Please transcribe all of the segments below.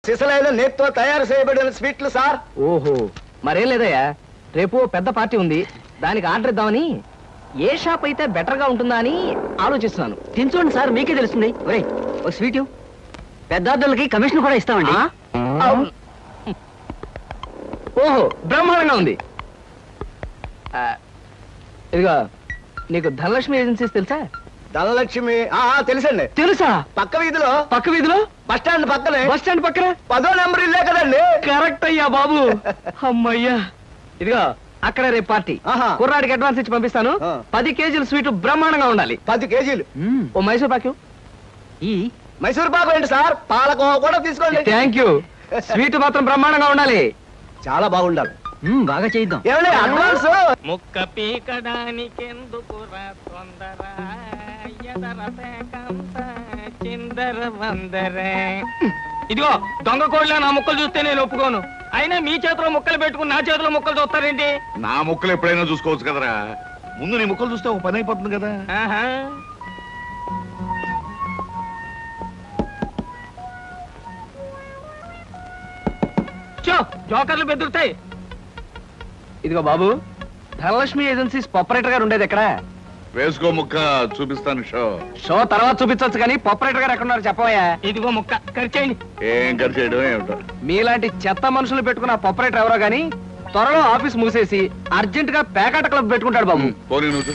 సిసలైన నేతితో తయారు చేయబడిన స్వీట్లు సార్. ఓహో, మరేం లేదయ్యా, రేపు పెద్ద పార్టీ ఉంది, దానికి ఆర్డర్ ఇద్దామని. ఏ షాప్ అయితే బెటర్ గా ఉంటుందా అని ఆలోచిస్తున్నాను. తినచూడండి సార్, మీకే తెలుస్తుంది. ఒరే, ఒక స్వీట్ పెద్దార్థులకి కమిషన్ కూడా ఇస్తామండి. ఓహో, బ్రహ్మాండంగా ఉంది. ఇదిగో, నీకు ధనలక్ష్మి ఏజెన్సీస్ తెలుసా? ధనలక్ష్మి తెలుసండి. తెలుసా? పక్క వీధిలో బస్ స్టాండ్ పక్కనే. 10వ నెంబర్ ఇల్లే కదండి. కరెక్ట్ అయ్యా బాబు. అమ్మయ్యా. ఇదిగో, అక్కడ రేపు పార్టీ. కుర్రాడికి అడ్వాన్స్ ఇచ్చి పంపిస్తాను. 10 కేజీల స్వీట్ బ్రహ్మాండంగా ఉండాలి. 10 కేజీలు. ఓ మైసూర్ పాకు. ఈ మైసూర్ పాకు ఏంటి సార్? పాలకోవా కూడా తీసుకోండి. Thank you. స్వీట్ మాత్రం బ్రహ్మాండంగా ఉండాలి. చాలా బాగుండాలి. బాగా చేద్దాం. ఏమండి అడ్వాన్స్? ముక్క పీకడానికెందుకురా తొందర, చిందర వందరే. ఇదిగో, దొంగ కోళ్ళ నా ముక్కలు చూస్తే నేను ఒప్పుకోను. అయినా మీ చేతిలో ముక్కలు పెట్టుకుని నా చేతిలో ముక్కలు చూస్తారేంటి? నా ముక్కలు ఎప్పుడైనా చూసుకోవచ్చు కదరా. ముందు నీ ముక్కలు చూస్తే ఒక పని అయిపోతుంది కదా. జోకర్లు బెదురుతాయి. ఇదిగో బాబు, ధనలక్ష్మి ఏజెన్సీస్ ఆపరేటర్ గారు ఉండేది ఎక్కడ? వేసుకో ముక్క, చూపిస్తాను. షో తర్వాత చూపించవచ్చు కానీ ఆపరేటర్ గారు ఎక్కడున్నారు చెప్పవయ్యా. ఇదిగో ముక్క, ఖర్చేయండి. ఏం ఖర్చు చేయడం ఏమిటో. మీలాంటి చెత్త మనుషులు పెట్టుకున్న ఆపరేటర్ ఎవరో గానీ త్వరలో ఆఫీస్ మూసేసి అర్జెంట్ గా పేకాట క్లబ్ పెట్టుకుంటాడు బాబు. పోనీ నువ్వు.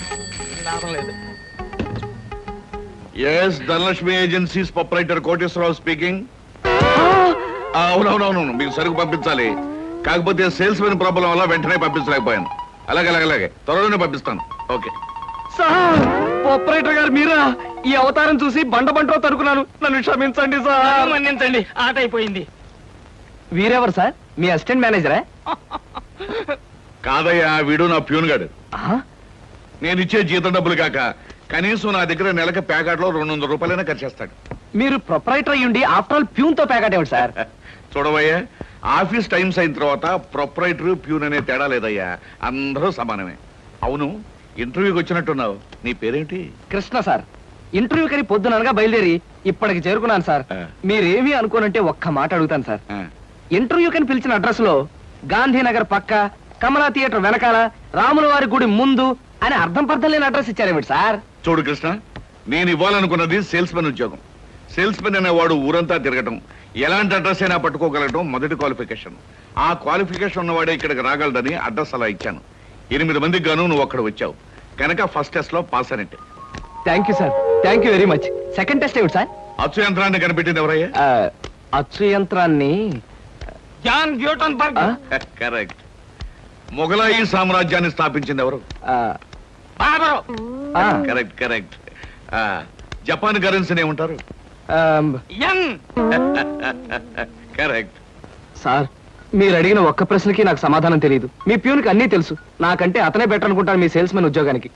Yes, Dhanalakshmi agencies proprietor Koteswararao speaking. అవునవునవును, మీకు సరుకు పంపించాలి. కాకపోతే సేల్స్ మెన్ ప్రాబ్లం వల్ల వెంటనే పంపించలేకపోయాను. అలాగే త్వరలోనే పంపిస్తాను. Okay sir. ఆపరేటర్ గారు మీరా? ఈ అవతారం చూసి బండబంటో తరుకున్నాను, నన్ను క్షమించండి సార్. మన్నించండి, ఆట అయిపోయింది. వీరెవరు సార్? మీ అసిస్టెంట్ మేనేజరా? కాదయ్యా, వీడు నా ప్యూన్ గాడు. నేను ఇచ్చే జీతం డబ్బులు కాక కనీసం నా దగ్గర నెలకి ప్యాకెట్లో 200 రూపాయలైనా ఖర్చేస్తాడు. మీరు ప్రొపరైటర్ అయ్యుండి ఆఫ్టర్ ఆల్ ప్యూన్ తో ప్యాకెట్ ఏమిటి సార్? చూడవయ్యా, ఆఫీస్ టైమ్స్ అయిన తర్వాత ప్రొపరైటర్ ప్యూన్ అనే తేడా లేదయ్యా, అందరూ సమానమే. అవును, ఇంటర్వ్యూకి వచ్చినట్టున్నావు, నీ పేరేంటి? కృష్ణ సార్. ఇంటర్వ్యూ కని పొద్దుననగా బయలుదేరి ఇప్పటికి చేరుకున్నాను సార్. మీరేమీ అనుకోనంటే ఒక్క మాట అడుగుతాను సార్. ఇంటర్వ్యూ కని పిలిచిన అడ్రస్ లో గాంధీనగర్ పక్క, కమలా థియేటర్ వెనకాల, రాముల వారి గుడి ముందు అని అర్థం పర్థం లేని అడ్రస్ ఇచ్చారేమిటి సార్? చూడు కృష్ణ, నేను ఇవ్వాలనుకున్నది సేల్స్ మెన్ ఉద్యోగం. సేల్స్ మెన్ అనేవాడు ఊరంతా తిరగటం, ఎలాంటి అడ్రస్ అయినా పట్టుకోగలగటం మొదటి క్వాలిఫికేషన్. ఆ క్వాలిఫికేషన్ ఉన్నవాడే ఇక్కడికి రాగలడని అడ్రస్ అలా ఇచ్చాను. 8 మందికి గాను నువ్వు అక్కడ వచ్చావు కనుక ఫస్ట్ టెస్ట్ లో పాస్ అనేట్టు. Thank you sir, thank you very much. Second test ఏమిటి సార్? అచ్చు యంత్రాన్ని కనిపెట్టింది ఎవరయ్యా? అచ్చు యంత్రాన్ని జాన్ గ్యూటన్బర్గ్. కరెక్ట్. మొఘలాయి సామ్రాజ్యాన్ని స్థాపించింది ఎవరు? కరెక్ట్. జపాన్ కరెన్సీని ఏమంటారు? కరెక్ట్. సార్, మీరు అడిగిన ఒక్క ప్రశ్నకి నాకు సమాధానం తెలియదు. మీ ప్యూన్కి అన్నీ తెలుసు. నాకంటే అతనే బెటర్ అనుకుంటాను మీ సేల్స్ మెన్ ఉద్యోగానికి.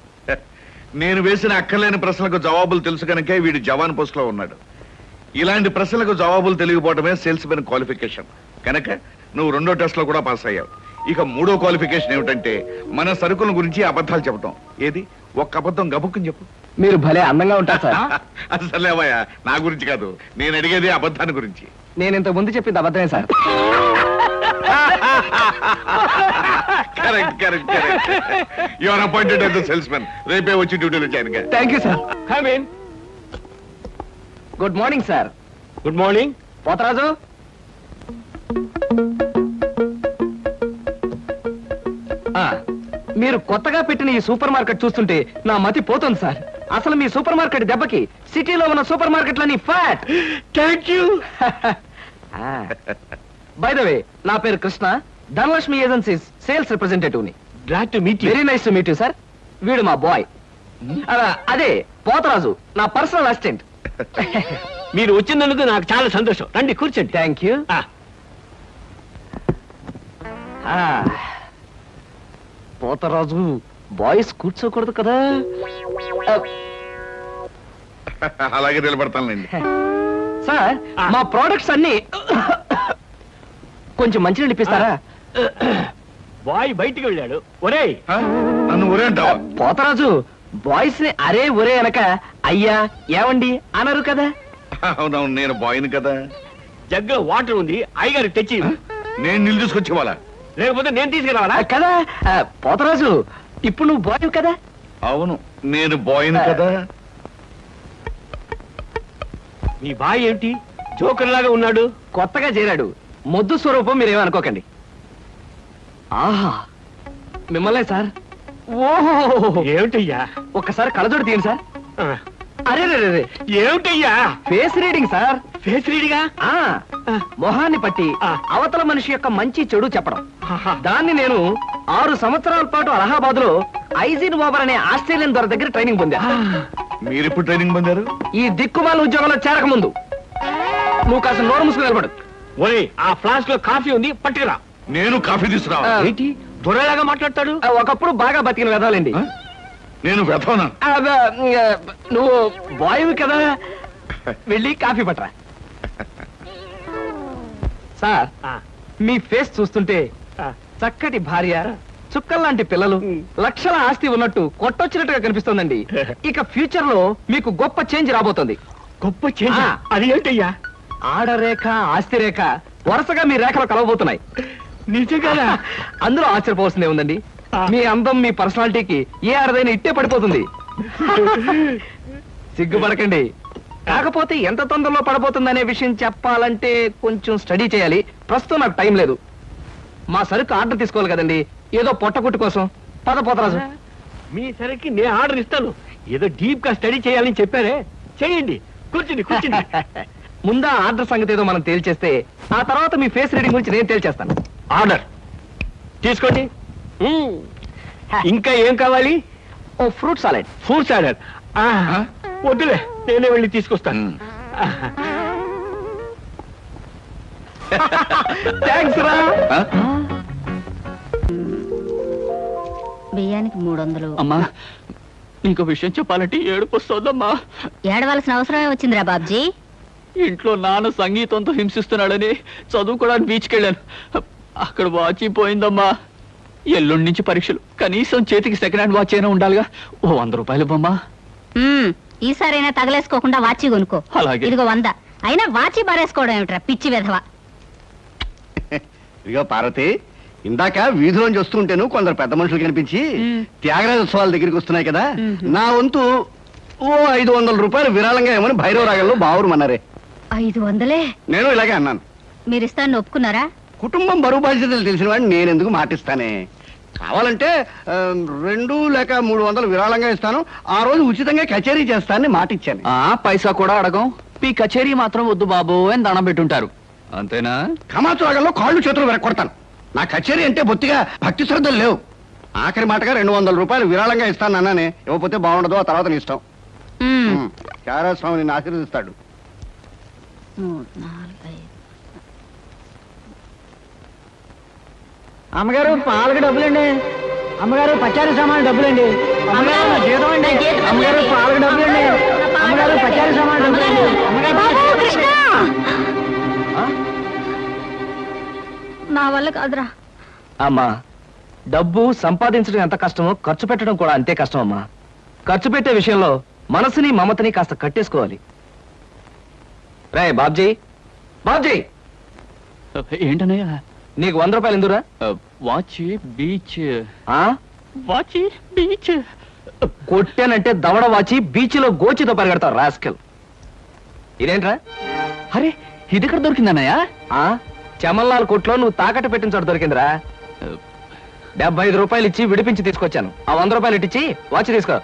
నేను వేసిన అక్కర్లేని ప్రశ్నలకు జవాబులు తెలుసు కనుకే వీడు జవాన్ పోస్ట్ లో ఉన్నాడు. ఇలాంటి ప్రశ్నలకు జవాబులు తెలియకపోవడమే సేల్స్ మెన్ క్వాలిఫికేషన్. కనుక నువ్వు 2వ టెస్ట్ లో కూడా పాస్ అయ్యావు. ఇక 3వ క్వాలిఫికేషన్ ఏమిటంటే మన సరుకుల గురించి అబద్ధాలు చెప్పడం. ఏది, ఒక్క అబద్ధం గబుక్కుని చెప్పు. మీరు భలే అందంగా ఉంటారు సార్. అసలేవయ్యా, నా గురించి కాదు, నేను అడిగేది అబద్ధాన్ని గురించి. నేను ఇంత ముందు చెప్పింది అబద్ధమే sir. Correct. You are appointed as the salesmen. రేపే వచ్చి డ్యూటీలో జాయిన్ గా. Thank you sir. Good morning sir. Good morning. Potharaju, మీరు కొత్తగా పెట్టిన ఈ సూపర్ మార్కెట్ చూస్తుంటే నా మతి పోతుంది సార్. అసలు మీ సూపర్ మార్కెట్ దెబ్బకి సిటీలో ఉన్న సూపర్ మార్కెట్లన్నీ fat. Thank you. By the way, నా పేరు Krishna, Dhanalakshmi agencies sales representative ని. Glad to meet you. Very nice to meet you sir. వీడు మా బాయ్. అదే పోతరాజు, నా పర్సనల్ అసిస్టెంట్. మీరు వచ్చినందుకు నాకు చాలా సంతోషం. రండి కూర్చోండి. Thank you. పోతరాజు, బాయ్స్ కూర్చోకూడదు కదా? అలాగే నిలబడతానండి. సార్, మా ప్రోడక్ట్స్ అన్ని కొంచెం మంచినీళ్ళు ఇప్పిస్తారా? బాయ్ బయటికి వెళ్ళాడు. ఒరేయ్, నన్ను ఒరే అంటావా? పోతరాజు, బాయ్స్ ని అరే ఒరే అనక అయ్యా ఏమండి అనరు కదా? అవునవును, నేను బాయ్ని కదా. జగ్గులో వాటర్ ఉంది, అయ్యగారు తెచ్చి. నేను నీళ్ళు తీసుకొచ్చి వాళ్ళ లేకపోతే నేను తీసుకురావాలా? కదా పోతరాజు, ఇప్పుడు నువ్వు బాయ్ కదా? అవును, నేను బాయ్ను కదా. మీ బాయ్ ఏంటి జోకర్ లాగా ఉన్నాడు? కొత్తగా చేరాడు, మొద్దు స్వరూపం, మీరేమనుకోకండి. ఆహా, మిమ్మల్నే సార్. ఓహో, ఏమిటయ్యా? ఒక్కసారి కళ్ళజోడు తీయండి సార్. ఆ, అరే ఏమిటయ్యా? Face reading sir. ఫేస్ రీడిగా? ఆ మొహాన్ని పట్టి ఆ. అవతల మనిషి యొక్క మంచి చెడు చెప్పడం. ఆహా. దాన్ని నేను 6 సంవత్సరాల పాటు అలహాబాద్ లో ఐజిన్ బాబర్ అనే ఆస్ట్రేలియన్ దొర దగ్గర ట్రైనింగ్ పొందా. మీరెప్పుడు ట్రైనింగ్ పొందారు? ఈ దిక్కుమాల ఉద్యోగంలో చేరక ముందు. నువ్వు కాస్త నోరు మూసుకుని నిలబడు. ఒరే, ఆ ఫ్లాస్క్ లో కాఫీ ఉంది, పట్టుకురా. నేను కాఫీ తీసుకురావా? ఏంటి దొరలాగా మాట్లాడతాడు? ఒకప్పుడు బాగా బతికిన వెదాలండి. నేను వెతవనా? నువ్వు బాయ్వి కదా, వెళ్ళి కాఫీ పట్టరా. సార్, ఆ, మీ ఫేస్ చూస్తుంటే ఆ. చక్కటి భార్య, చుక్కల్లాంటి పిల్లలు, లక్షల ఆస్తి ఉన్నట్టు కొట్టొచ్చినట్టుగా కనిపిస్తోందండి. ఇక ఫ్యూచర్ లో మీకు గొప్ప చేంజ్ రాబోతోంది. గొప్ప చేంజ్. ఆ. అది ఏంటయ్యా? ఆడరేఖ, ఆస్తి రేఖ వరుసగా మీ రేఖలు కలవబోతున్నాయి. నిజంగా? అందులో ఆశ్చర్యపోవాల్సిందే ఉందండి. ఆ. మీ అందం, మీ పర్సనాలిటీకి ఏ ఆడదైనా ఇట్టే పడిపోతుంది. సిగ్గుపడకండి. కాకపోతే ఎంత తొందరలో పడబోతుందనే విషయం చెప్పాలంటే కొంచెం స్టడీ చేయాలి. ప్రస్తుతం నాకు టైం లేదు. మా సరుకు ఆర్డర్ తీసుకోవాలి కదండి, ఏదో పొట్టకుట్టు కోసం. పద పోతరాజు. మీ సరికి నేను ఆర్డర్ ఇస్తాను. ఏదో డీప్ గా స్టడీ చేయాలని చెప్పారే, చేయండి. కూర్చుని కూర్చుని. ముందా ఆర్డర్ సంగతి ఏదో మనం తేల్చేస్తే ఆ తర్వాత మీ ఫేస్ రీడింగ్ గురించి నేను తేల్చేస్తాను. ఆర్డర్ తీసుకోండి. ఇంకా ఏం కావాలి? ఓ ఫ్రూట్ సాలెడ్. Fruits order. వద్దులే, నేనే వెళ్ళి తీసుకొస్తాను. థ్యాంక్స్ రా. బియ్యానికి 300. అమ్మా, నీకు విషయం చెప్పాలంటే ఏడుపు వస్తోందమ్మా. ఏడవలసిన అవసరమే వచ్చిందిరా బాబ్జీ. ఇంట్లో నాన్న సంగీతంతో హింసిస్తున్నాడని చదువుకోవడానికి బీచ్కి వెళ్ళాను. అక్కడ వాచ్ పోయిందమ్మా. ఎల్లుండి నుంచి పరీక్షలు, కనీసం చేతికి సెకండ్ హ్యాండ్ వాచ్ అయినా ఉండాలిగా. ఓ 100 రూపాయలు బొమ్మా. ఈసారైనా తగలేసుకోకుండా వాచి కొనుక్కో. అలాగే. ఇదిగో 100. అయినా వాచి బారేసుకోవడం ఏమిట్రా పిచ్చి విధవ. ఇదిగో పార్వతి, ఇందాక వీధిలోంచి వస్తుంటేను కొందరు పెద్ద మనుషులు కనిపించి త్యాగరాజోత్సవాల దగ్గరికి వస్తున్నాయి కదా, నా వంతు ఓ 500 రూపాయలు విరాళంగా ఏమని భైరవ రాగంలో బావురమన్నారే. 500? నేను ఇలాగే అన్నాను. మీరిస్తాను ఒప్పుకున్నారా? కుటుంబం బరువు బాధ్యతలు తెలిసిన వాడిని నేను ఎందుకు మాటిస్తానే. కావాలంటే 2 లేక 300 విరాళంగా ఇస్తాను. ఆ రోజు ఉచితంగా కచేరీ చేస్తానని మాటిచ్చాను. పైసా కూడా అడగం. మీ కచేరీ మాత్రం వద్దు బాబు అని దండం పెట్టుంటారు, అంతేనా? కమాతు రాగంలో కాళ్ళు చేతులు వెరక్కొడతాను. నా కచేరీ అంటే బొత్తిగా భక్తి శ్రద్ధలు లేవు. ఆఖరి మాటగా 200 రూపాయలు విరాళంగా ఇస్తాను అన్నానే. ఇవ్వకపోతే బాగుండదు, ఆ తర్వాత నీ ఇష్టం. చారాస్వామి నిన్ను ఆశీర్వదిస్తాడు. 3, 4, 5. అమ్మగారు పాలకు డబ్బులండి. అమ్మగారు పచారీ సామాన్ డబ్బులండి. అమ్మగారు నా జీతం అండి. అమ్మగారు పాలకు డబ్బులండి. అమ్మగారు పచారీ సామాన్ డబ్బులండి. నా వల్ల కాదురా. అమ్మా, డబ్బు సంపాదించడం ఎంత కష్టమో ఖర్చు పెట్టడం కూడా అంతే కష్టం అమ్మా. ఖర్చు పెట్టే విషయంలో మనసుని మమతని కాస్త కట్టేసుకోవాలి. రే బాబ్జీ, బాబ్జీ, ఏంటనయ్యా? నీకు 100 రూపాయలు ఎందురా? Watch beach. ఆ? వాచ్ బీచ్ కొట్టానంటే దవడ వాచి బీచ్లో గోచితో పరిగెడతావు రాస్కెల్. ఇదేంట్రా? అరే, ఇది ఎక్కడ దొరికిందన్నయ్యా? ఆ చమల్లాల్ కొట్లో నువ్వు తాకట్టు పెట్టిన చోట దొరికిందిరా. 75 రూపాయలు ఇచ్చి విడిపించి తీసుకొచ్చాను. ఆ 100 రూపాయలు ఇచ్చి వాచ్ తీసుకో.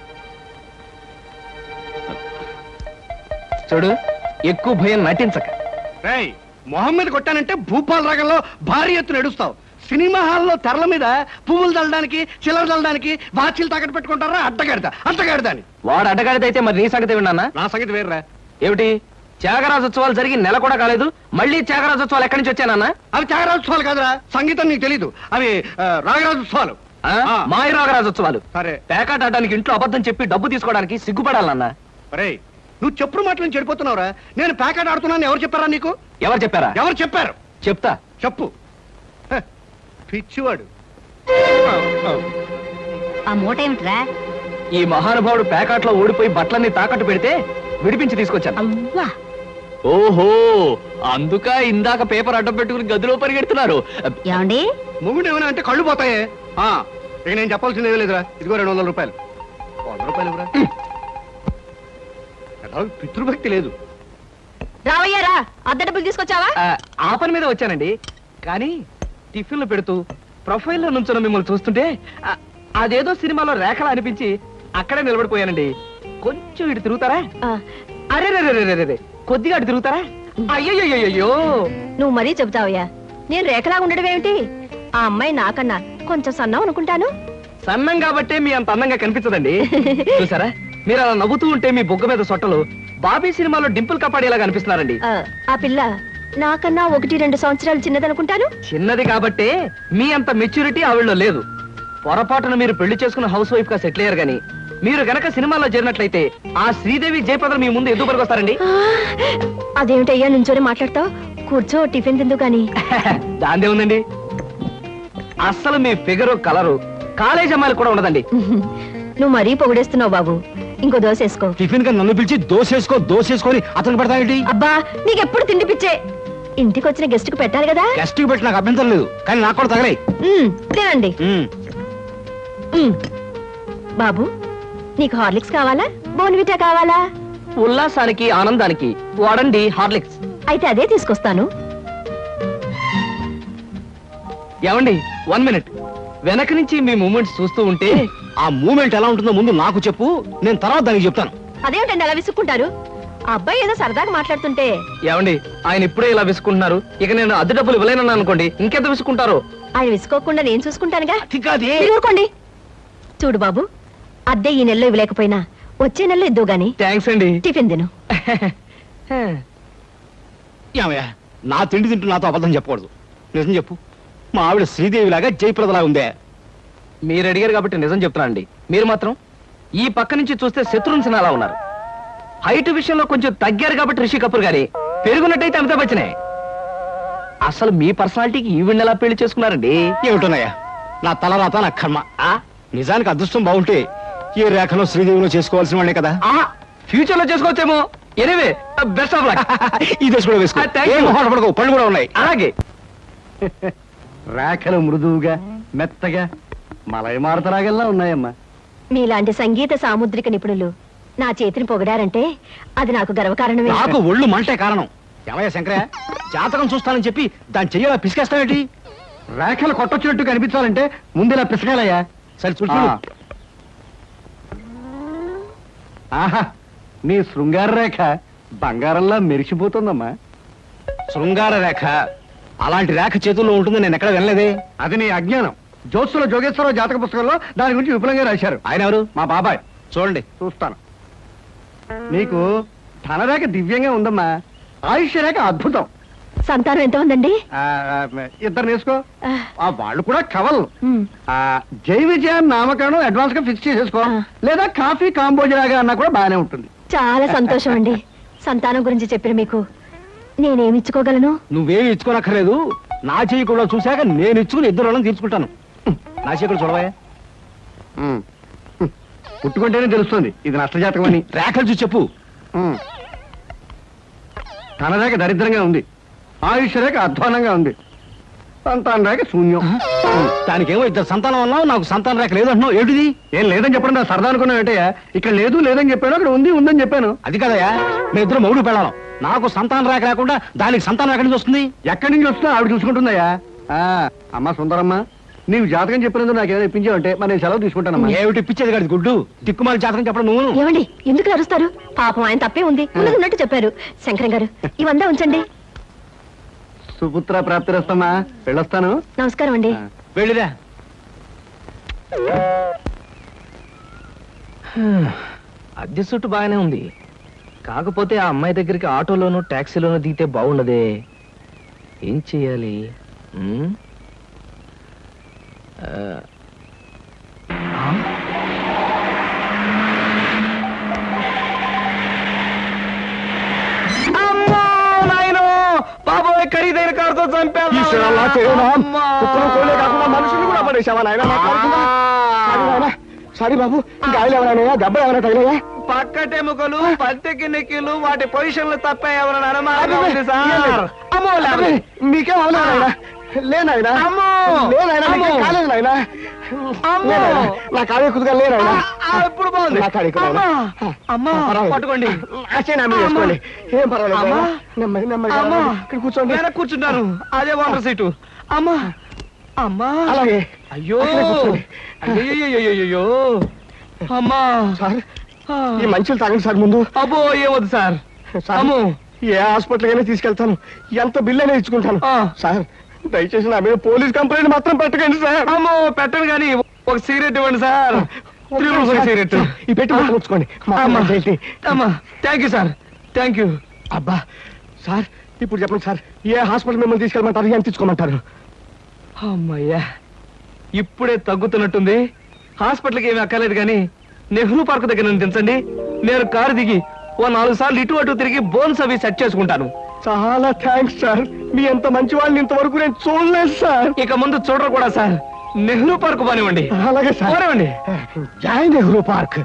చూడు, ఎక్కువ భయం నటించక. రేయ్, మొహం మీద కొట్టానంటే భూపాల్ రాగంలో భారీ ఎత్తున ఎడుస్తావు. సినిమా హాల్లో తెరల మీద పువ్వులు చల్లడానికి, చిల్లర చల్లడానికి వాచీలు తాకట్టు పెట్టుకుంటారా? అడ్డగాడిదా అని. వాడు అడ్డగాడిదైతే మరి నీ సంగతి విన్నానా? నా సంగతి వేర్రా. ఏమిటి, త్యాగరాజోత్సవాలు జరిగి నెల కూడా కాలేదు, మళ్ళీ త్యాగరాజోత్సవాలు ఎక్కడి నుంచి వచ్చానన్నా? అవి త్యాగరాజోత్సవాలు కాదురా, సంగీతం నీకు తెలీదు. అవి రాగరాజోత్సవాలు. మాయ రాగరాజోత్సవాలు. సరే, పేకాట ఆడడానికి ఇంట్లో అబద్ధం చెప్పి డబ్బు తీసుకోవడానికి సిగ్గుపడాలన్నా? రేయ్, నువ్వు చెప్పుడు మాటలు చెడిపోతున్నావురా. నేను ప్యాకెట్ ఆడుతున్నాను ఎవరు చెప్పారా నీకు? ఎవరు చెప్పారా? ఎవరు చెప్పారు? చెప్తా, చెప్పు. హ, పిచ్చివాడు. ఆ మూట ఏమిట్రా? ఈ మహానుభావుడు పేకాట్లో ఓడిపోయి బట్టలన్నీ తాకట్టు పెడితే విడిపించి తీసుకొచ్చాను. అవ్వా, ఓహో అందుక ఇందాక పేపర్ అడ్డం పెట్టుకుని గదిలో పరిగెడుతున్నారు. ఏమండి మొగుడు ఏమైనా అంటే కళ్ళు పోతాయే. ఇక నేను చెప్పాల్సింది ఏమీ లేదురా. ఇదిగో 200 రూపాయలు. 100 రూపాయలు ఇవ్వరా. పితృభక్తి లేదు. రావయ్యారా అద్దె డబ్బులు తీసుకొచ్చావా? ఆ పని మీద వచ్చానండి. కానీ టిఫిన్లు పెడుతూ ప్రొఫైల్లో నుంచున్న మిమ్మల్ని చూస్తుంటే అదేదో సినిమాలో రేఖలా అనిపించి అక్కడే నిలబడిపోయానండి. కొంచెం ఇటు తిరుగుతారా? అరే రే కొద్దిగా అటు తిరుగుతారా? అయ్యో నువ్వు మరీ చెబుతావయ్యా. నేను రేఖలాగా ఉండడం ఏమిటి? ఆ అమ్మాయి నాకన్నా కొంచెం సన్నం అనుకుంటాను. సన్నం కాబట్టే మీ అంత అందంగా కనిపించదండి. చూసారా, మీరు అలా నవ్వుతూ ఉంటే మీ బొగ్గ మీద సొట్టలు బాబీ సినిమాలో డింపుల్ కపాడేలాగా అనిపిస్తున్నారండి. ఆ పిల్ల నాకన్నా 1-2 సంవత్సరాలు చిన్నదనుకుంటాను. చిన్నది కాబట్టే మీ అంత మెచ్యూరిటీ ఆవిడలో లేదు. పొరపాటున మీరు పెళ్లి చేసుకున్న హౌస్ వైఫ్ గా సెటిల్ అయ్యారు గానీ మీరు గనక సినిమాలో చేరినట్లయితే ఆ శ్రీదేవి జయప్రద మీ ముందు ఎందుకు పనికొస్తారండి? అదేమిటయ్యా నుంచోనే మాట్లాడతావు? కూర్చో, టిఫిన్ తిందు గాని. దాందే ఉందండి. అస్సలు మీ ఫిగరు కలరు కాలేజ్ అమ్మాయిలు కూడా ఉండదండి. నువ్వు మరీ పొగిడేస్తున్నావు బాబు. ఇంకో దోశ వేసుకో. టిఫిన్ గా నన్ను పిలిచి దోసేసుకొని అతను పెడతానండి. అబ్బా నీకెప్పుడు తిండి పిచ్చే. ఇంటికి వచ్చిన గెస్ట్ కు పెట్టాలి కదా. గెస్ట్ కి పెట్టి నాకు అభ్యంతరం లేదు, కానీ నాకు కూడా తగలే. తినండి. బాబు నీకు హార్లిక్స్ కావాలా, బోన్విటా కావాలా? ఉల్లాసానికి ఆనందానికి వాడండి హార్లిక్స్. అయితే అదే తీసుకొస్తాను. ఏమండి 1 మినిట్. వెనక నుంచి మీ మూమెంట్స్ చూస్తూ ఉంటే ఆ మూమెంట్ ఎలా ఉంటుందో ముందు నాకు చెప్పు, నేను తర్వాత దానికి చెప్తాను. అదేమిటండి అలా విసుక్కుంటారు? ఆ అబ్బాయి ఏదో సరదాగా మాట్లాడుతుంటే. ఏమండి ఆయన ఇప్పుడే ఇలా విసుకుంటున్నారు, ఇక నేను అద్దె డబ్బులు ఇవ్వలేనన్నా అనుకోండి ఇంకెంత విసుకుంటారు. ఆయన విసుకోకుండా నేను చూసుకుంటానుగా. అది మీరు ఊరుకోండి. చూడు బాబు, అద్దె ఈ నెలలో ఇవ్వలేకపోయినా వచ్చే నెలలో ఇద్దు గాని. థ్యాంక్స్ అండి. టిఫిన్ తిను. ఏమయ్యా, నా తిండి తింటూ నాతో అబద్ధం చెప్పకూడదు. నిజం చెప్పు, మా ఆవిడ శ్రీదేవిలాగా జయప్రదలా ఉందే? మీరు అడిగారు కాబట్టి నిజం చెప్తున్నా అండి. మీరు మాత్రం ఈ పక్క నుంచి చూస్తే శత్రుఘ్న సిన్హా ఉన్నారు. హైట్ విషయంలో కొంచెం తగ్గారు కాబట్టి రిషి కపూర్ గారి, పెరుగున్నట్టయితే అమితాబ్ బచ్చనే. అసలు మీ పర్సనాలిటీకి ఈవిడ్ని ఎలా పెళ్లి చేసుకున్నారండి? ఏమిటోనయ్యా, నా తలరాత నా కర్మ. నిజానికి అదృష్టం బాగుంటే ఈ రేఖలో శ్రీదేవిలో చేసుకోవాల్సిన వాడే కదా. ఫ్యూచర్ లో చేసుకోవచ్చేమో. Anyway best of luck. ఈ దశ కూడా వేసుకో. పళ్ళు కూడా ఉన్నాయి. అలాగే. రేఖలు మృదువుగా మెత్తగా మలయమారుతరాగల్లా ఉన్నాయమ్మా. మీలాంటి సంగీత సాముద్రిక నిపుణులు నా చేతిని పొగిడారంటే అది నాకు గర్వకారణమే. నాకు ఒళ్ళు మంటే కారణం. ఏమయ్యా శంకరయ్య, జాతకం చూస్తానని చెప్పి దాని చెయ్యాల పిసికేస్తావేంటి? రేఖలు కొట్టొచ్చినట్టు కనిపించాలంటే ముందు ఇలా పిసకాలయ్యా. సరే చూడు. ఆహా, నీ శృంగార రేఖ బంగారంలా మెరిసిపోతుందమ్మా. శృంగార రేఖ అలాంటి రేఖ చేతుల్లో ఉంటుంది నేను ఎక్కడ వినలేదే. అది నీ అజ్ఞానం. జోత్సుల జోగేశ్వరరావు జాతక పుస్తకంలో దాని గురించి విపులంగా రాశారు. ఆయన ఎవరు? మా బాబాయ్. చూడండి. చూస్తాను. నీకు ధనరేఖ దివ్యంగా ఉందమ్మా. ఆయుష్య రేఖ అద్భుతం. సంతానం ఎంత ఉందండి? 2 వేసుకో. వాళ్ళు కూడా కవలు. ఉమ్. జై విజయాన్ని నామకరణం అడ్వాన్స్ గా ఫిక్స్ చేసేసుకో. లేదా కాఫీ కాంబోజలాగా అన్నా కూడా బాగానే ఉంటుంది. చాలా సంతోషం అండి. సంతానం గురించి చెప్పిన మీకు నేనేమి ఇచ్చుకోగలను? నువ్వేమి ఇచ్చుకోనక్కర్లేదు. నా చెయ్యి కూడా చూశాక నేను ఇచ్చుకుని 2 రోజులను తీర్చుకుంటాను. నా చెయ్యి కూడా చూడవా. పుట్టుకుంటేనే తెలుస్తుంది ఇది నష్టజాతకం అని. రేఖలు చూసి చెప్పు. ధనరేఖ దరిద్రంగా ఉంది. ఆయుష్ రేఖ అధ్వానంగా ఉంది. సంతాన రేఖ శూన్యం. దానికేమో 2 సంతానం అన్నావు, నాకు సంతాన రేఖ లేదంటున్నావు. ఏంటిది? ఏం లేదని చెప్పడం నా సరదా అనుకున్నావు ఏంటయ్యా? ఇక్కడ లేదు లేదని చెప్పాను, అక్కడ ఉంది ఉందని చెప్పాను. అది కదయ్యా, మీ ఇద్దరు మొగుడు పెళ్ళాం. నాకు సంతాన రేఖ లేకుండా దానికి సంతానం ఎక్కడి నుంచి వస్తుంది? ఎక్కడి నుంచి వస్తున్నా ఆవిడ చూసుకుంటుందయ్యా. అమ్మా సుందరమ్మ, నీవు జాతకం చెప్పినందుకు నాకు ఏదో ఇప్పించావంటే మరి నేను సెలవు తీసుకుంటానమ్మా. ఏమిటి ఇప్పించేది కాదు గుడ్డు, దిక్కుమాలి జాతకం చెప్పడం నువ్వు. ఏమండి ఎందుకు అరుస్తారు? పాపం ఆయన తప్పే ఉంది, ఉన్నట్టు చెప్పారు. శంకరం గారు ఇవంతా ఉంచండి. సుపుత్ర ప్రాప్తిరస్తమ్మా. వెళ్ళొస్తాను. నమస్కారం అండి. వెళ్ళిరా. అద్దె సుట్టు బాగానే ఉంది, కాకపోతే ఆ అమ్మాయి దగ్గరికి ఆటోలోను టాక్సీలోను దిగితే బాగుండదే. ఏం చెయ్యాలి? బాబోయ్, ఖరీదైన కారుతో చంపాను. మనుషులు కూడా పడేసావా నాయన? సారీ బాబు, గాయలు ఎవరైనా దెబ్బలు ఎవరైనా తగిలాయా? పక్కటెముకలు పంతకి నెక్కిలు వాటి పొజిషన్లు తప్ప ఎవరైనా అనుమానంగా ఉంది సార్. అమ్మో లేవలే. మీకేం అవలేదా? లేనాయనా అమ్మో! లేనాయనా, మీకేం అమ్మో! కాలేదు నాయనా. అమ్మో! లేనాయనా, నా కాడే కుదుగా లేనాయనా. ఇప్పుడు బాగుంది. నా కాడే కుదుగా. అమ్మా! అమ్మా పర్వాలేదు. పట్టుకోండి. చేసుకోండి, ఏం పర్వాలేదు అమ్మా! నాయనా. నెమ్మది నెమ్మది అమ్మా! ఇక్కడ కూర్చోండి. వెనక్కి కూర్చుంటాను. అదే వాటర్ సీటు. అమ్మా అమ్మా అలాగే అయ్యో అక్కడే కూర్చోండి. అయ్యో అమ్మా సార్, ఈ మంచులు తాగండి సార్ ముందు. అబ్బో ఏమొద్దు సార్. సార్, అమ్మో ఏ హాస్పిటల్కైనా తీసుకెళ్తాను, ఎంత బిల్ అయినా ఇచ్చుకుంటాను. ఆ. సార్, దయచేసి నా మీద పోలీస్ కంప్లైంట్ మాత్రం పెట్టకండి సార్. అమ్మో పెట్టను కానీ ఒక సిగరెట్ ఇవ్వండి సార్. 3 రూపాయల సిగరెట్. ఈ పెట్టి ముట్టుకోండి. అమ్మా అమ్మా thank you sir, thank you. అబ్బా సార్, ఇప్పుడు చెప్పండి సార్, ఏ హాస్పిటల్ మిమ్మల్ని తీసుకెళ్ళమంటారు, ఎంత తీసుకోమంటారు? అమ్మయ్యా ఇప్పుడే తగ్గుతున్నట్టుంది. హాస్పిటల్కి ఏమీ అక్కర్లేదు కానీ నెహ్రూ పార్క్ దగ్గర నన్ను దించండి. నేను కారు దిగి ఓ 4 సార్లు ఇటు అటు తిరిగి బోన్స్ అవి సెట్ చేసుకుంటాను. చాలా థ్యాంక్స్ సార్, మీ ఎంత మంచి వాళ్ళని ఇంతవరకు నేను చూడలేదు సార్. ఇక ముందు చూడరు కూడా సార్. నెహ్రూ పార్క్ బానివ్వండి. అలాగే సార్. పోనివ్వండి. జై నెహ్రూ పార్క్.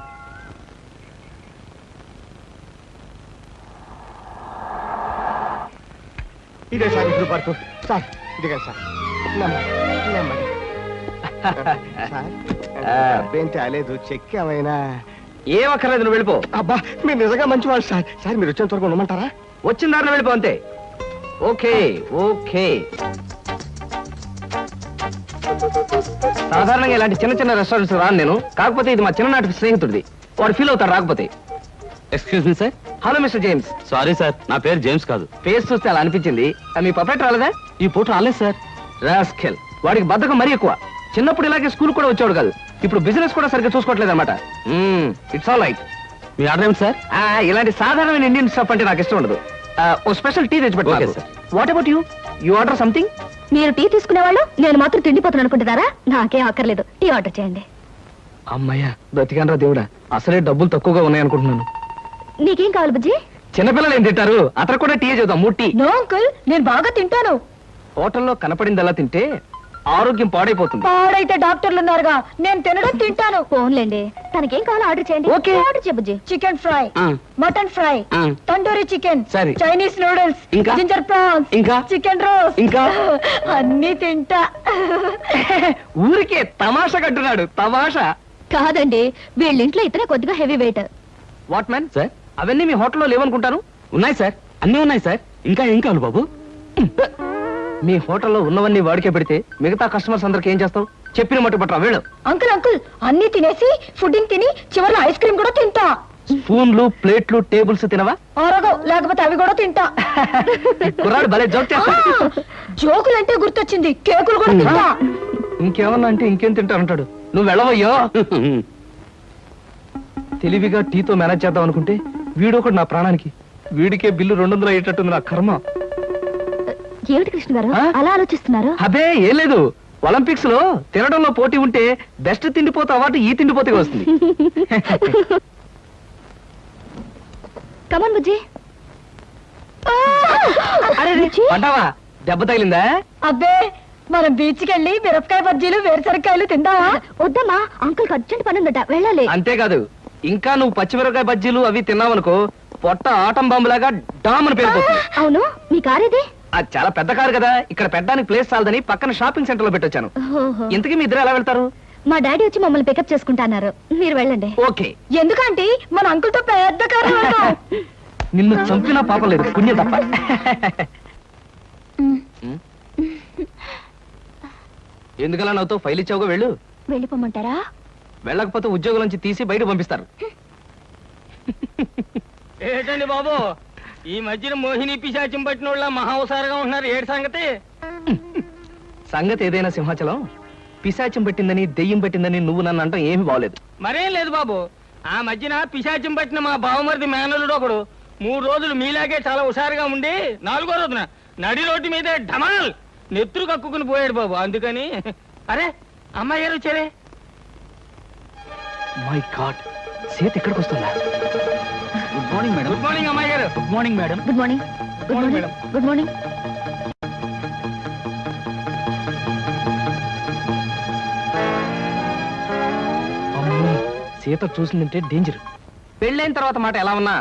ఇదే సార్ నెహ్రూ పార్క్. సార్ ఇదిగా సార్, నెమ్మది నెమ్మది. సార్, అబ్బేం తేలేదు, చెక్ ఏమైనా? ఏం అక్కర్లేదు, నువ్వు వెళ్ళిపో. అబ్బా మీరు నిజంగా మంచివాళ్ళు సార్. సార్ మీరు వచ్చేంత వరకు ఉండమంటారా? వచ్చిన దారిలో వెళ్ళిపో అంతే. Okay okay. సాధారణంగా ఇలాంటి చిన్న చిన్న రెస్టారెంట్స్ రాను నేను. కాకపోతే ఇది మా చిన్ననాటి స్నేహితుడిది. వాడు ఫీల్ అవుతాడు రాకపోతే. Excuse me sir. Hello mister James. Sorry sir, నా పేరు జేమ్స్ కాదు. ఫేస్ చూస్తే అలా అనిపించింది. మీ పర్ఫెక్ట్ రాలేదా? ఈ పూట రాలేదు సార్. రాస్కెల్. వాడికి బద్ధకం మరీ ఎక్కువ. చిన్నప్పుడు ఇలాగే స్కూల్ కూడా వచ్చాడు కాదు. ఇప్పుడు బిజినెస్ కూడా సరిగ్గా చూసుకోవట్లేదు అనమాట. It's all right. Me order ఏమిటి సార్? ఇలాంటి సాధారణమైన ఇండియన్ స్టఫ్ అంటే నాకు ఇష్టం ఉండదు. ఓ స్పెషల్ టీ తెచ్చి Okay, పెట్టు. sir. What about you? You order something? మీరు టీ తీసుకునేవాళ్ళు, నేను మాత్రం తిండిపోతాను అనుకుంటున్నారా? నాకేం అక్కర్లేదు, టీ ఆర్డర్ చేయండి. అమ్మయ్యా బ్రతికానరా దేవుడా. అసలే డబ్బులు తక్కువగా ఉన్నాయనుకుంటున్నాను. నీకేం కావాలి బుజ్జి? చిన్నపిల్లలు ఏం తింటారు? అతను కూడా టీ చేద్దాం. 3 టీ. నో అంకుల్, నేను బాగా తింటాను. హోటల్లో కనపడిందల్లా తింటే ఆరోగ్యం పాడైపోతుంది. పాడైతే డాక్టర్లు ఉన్నారుగా, నేను తినడం తింటాను. ఫోన్లేండి, తనకేం కావాలో ఆర్డర్ చేయండి. Okay. ఆర్డర్ చేయ బుజ్జి. చికెన్ ఫ్రై, ఆ. మటన్ ఫ్రై, ఆ. తండూరి చికెన్, సరే. చైనీస్ నూడిల్స్, ఇంకా? జింజర్ ప్రాన్స్, ఇంకా? చికెన్ రోస్, ఇంకా? అన్ని తింటా. ఊరికే తమాషా కట్టున్నాడు. తమాషా కాదండి, వీళ్ళింట్లో ఇతనే కొద్దిగా heavy weight. What man sir, అవన్నీ మీ హోటల్లో లేవనుకుంటాను. ఉన్నాయి సార్, అన్నీ ఉన్నాయి సార్. ఇంకా ఏం కావాలి బాబు? మీ హోటల్లో ఉన్నవన్నీ వాడికే పెడితే మిగతా కస్టమర్స్ అందరికి ఏం చేస్తావు? చెప్పిన మట్టు పట్టరా వెళ్ళు. అంకుల్ అంకుల్, అన్ని తినేసి ఫుడ్డింగ్ తిని చివరిలో ఐస్ క్రీమ్ కూడా తింటా. స్పూన్లు ప్లేట్లు టేబుల్స్ తినవా? ఆరోగో, లేకపోతే అవి కూడా తింటా. కుర్రాడు భలే జోక్ చేస్తాడు. జోకులంటే గుర్తొచ్చింది, కేకులు కూడా తింటా. ఇంకేమన్నా అంటే ఇంకేం తింటానంటాడు. నువ్వు వెళ్ళవయ్యో. తెలివిగా టీతో మేనేజ్ చేద్దాం అనుకుంటే వీడొకడు నా ప్రాణానికి. వీడికే బిల్లు 200 అయ్యేటట్టుంది నా కర్మ. ఏమిటి కృష్ణ గారు ఆ? అలా ఆలోచిస్తున్నారు? అదే ఏం లేదు. ఒలింపిక్స్ లో తినడంలో పోటీ ఉంటే బెస్ట్ తిండిపోతే అవార్డు ఈ తిండిపోతే వస్తుంది. కమాన్ బుజ్జి. అరే పడ్డావా? దెబ్బ తగిలిందా? అబ్బే, మనం బీచ్ కి వెళ్ళి మిరపకాయ బజ్జీలు వేరుసరికాయలు తిందామా? వద్దమ్మా, అంకుల్ అర్జెంట్ పని ఉందట, వెళ్ళాలి. అంతేకాదు, ఇంకా నువ్వు పచ్చిమిరపకాయ బజ్జీలు అవి తిన్నావనుకో పొట్ట ఆటం బాంబులాగా డామ్ అని పేరుపోతుంది. అవును, మీ కారేది? అది చాలా పెద్ద కారు కదా, ఇక్కడ పెట్టడానికి ప్లేస్ చాలదని పక్కన షాపింగ్ సెంటర్ లో పెట్టొచ్చాను. ఓహో. ఇంతకీ మీ ఇద్దరు ఎలా వెళ్తారు? మా డాడీ వచ్చి మమ్మల్ని పికప్ చేసుకుంటాన్నారు, మీరు వెళ్ళండి. ఓకే. ఎందుకంటే మన అంకుల్ తో పెద్ద కారు వెళ్తాం. నిన్ను చంపినా పాపం లేదు, పుణ్యం తప్ప. ఎందుకలా నవ్వుతో ఫైల్ ఇచ్చావుగా వెళ్ళు. వెళ్ళిపోమంటారా? వెళ్ళకపోతే ఉద్యోగం నుంచి తీసి బయట పంపిస్తారు. ఏంటండి బాబు, ఈ మధ్యన మోహిని పిశాచం పట్టిన వాళ్ళ మహావసారగా ఉంటున్నారు. ఏడు సంగతి? సంగతి ఏదైనా సింహాచలం, పిశాచం పెట్టిందని దెయ్యం పెట్టిందని నువ్వు నన్ను అంటాం ఏమీ బాగలేదు. మరేం లేదు బాబు, ఆ మధ్యన పిశాచం పట్టిన మా బావమరిది మేనలుడు ఒకడు 3 రోజులు మీలాగే చాలా హుషారుగా ఉండి 4వ రోజున నడి రోడ్డు మీదే ఢమాల్ నెత్తురు కక్కుకుని పోయాడు బాబు. అందుకని అరే అమ్మాయి గారు వచ్చారే. మై గాడ్, సీత ఎక్కడికి వస్తుందా? Good morning madam. Good morning అమ్మాయి గారు. Good morning madam. Good morning. Good morning madam. Good morning. అమ్మో, సీత చూసిందంటే డేంజర్. పెళ్ళైన తర్వాత మాట ఎలా ఉన్నా